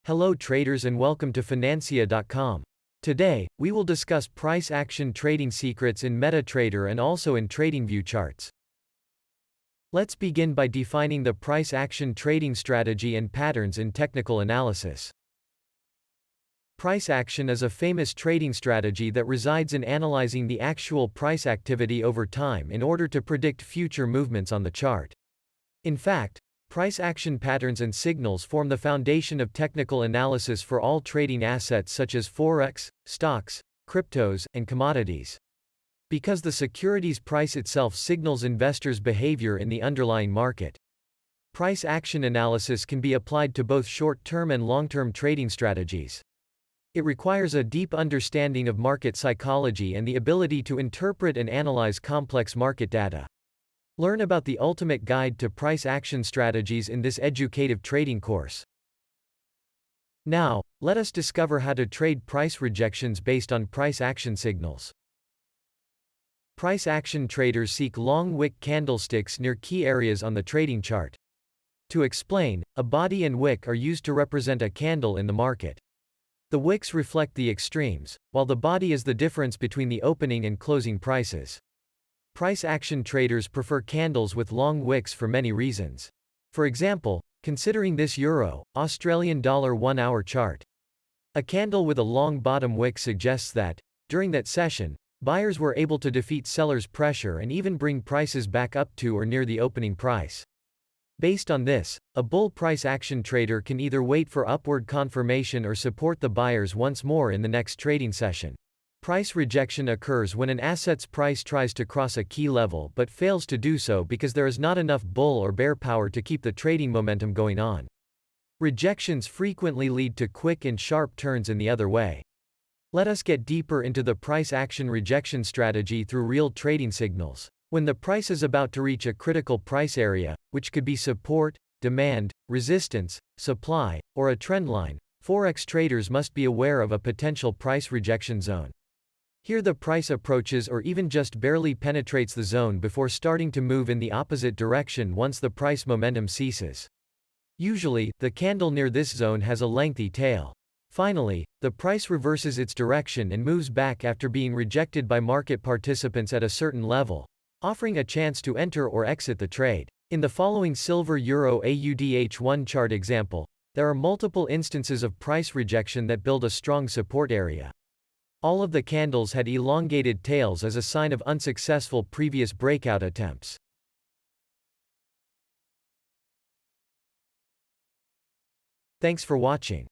Hello traders and welcome to Financia.com. Today, we will discuss price action trading secrets in MetaTrader and also in TradingView charts. Let's begin by defining the price action trading strategy and patterns in technical analysis. Price action is a famous trading strategy that resides in analyzing the actual price activity over time in order to predict future movements on the chart. In fact, price action patterns and signals form the foundation of technical analysis for all trading assets such as forex, stocks, cryptos, and commodities. Because the security's price itself signals investors' behavior in the underlying market. Price action analysis can be applied to both short-term and long-term trading strategies. It requires a deep understanding of market psychology and the ability to interpret and analyze complex market data. Learn about the ultimate guide to price action strategies in this educative trading course. Now, let us discover how to trade price rejections based on price action signals. Price action traders seek long wick candlesticks near key areas on the trading chart. To explain, a body and wick are used to represent a candle in the market. The wicks reflect the extremes, while the body is the difference between the opening and closing prices. Price action traders prefer candles with long wicks for many reasons. For example, considering this Euro/Australian dollar 1-hour chart. A candle with a long bottom wick suggests that, during that session, buyers were able to defeat sellers' pressure and even bring prices back up to or near the opening price. Based on this, a bull price action trader can either wait for upward confirmation or support the buyers once more in the next trading session. Price rejection occurs when an asset's price tries to cross a key level but fails to do so because there is not enough bull or bear power to keep the trading momentum going on. Rejections frequently lead to quick and sharp turns in the other way. Let us get deeper into the price action rejection strategy through real trading signals. When the price is about to reach a critical price area, which could be support, demand, resistance, supply, or a trend line, forex traders must be aware of a potential price rejection zone. Here the price approaches or even just barely penetrates the zone before starting to move in the opposite direction once the price momentum ceases. Usually, the candle near this zone has a lengthy tail. Finally, the price reverses its direction and moves back after being rejected by market participants at a certain level, offering a chance to enter or exit the trade. In the following Silver Euro AUDH1 chart example, there are multiple instances of price rejection that build a strong support area. All of the candles had elongated tails as a sign of unsuccessful previous breakout attempts. Thanks for watching.